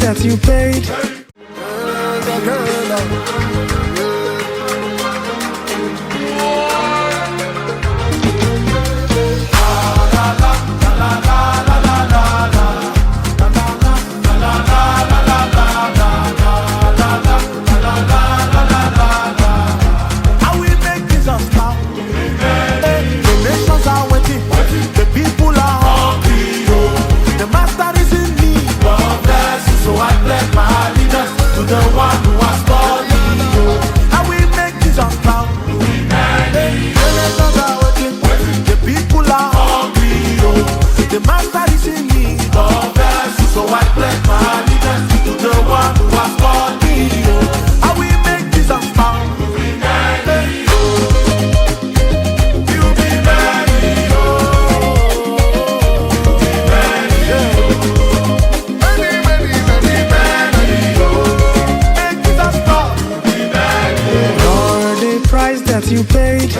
That you paid. I will make Jesus proud. The nations are waiting. The people are hungry. The master is in need. So I pledge my allegiance to the one who has called me. I will make Jesus proud. The nations are waiting. The people are hungry. The master is in need. So I pledge my allegiance to the one who has called me. I will make Jesus proud. You'll be ready. That you paid,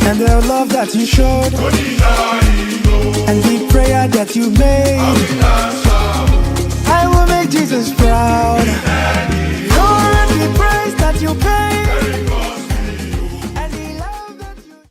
and the love that you showed, and the prayer that you made. I will make Jesus proud. Lord, the price that you paid.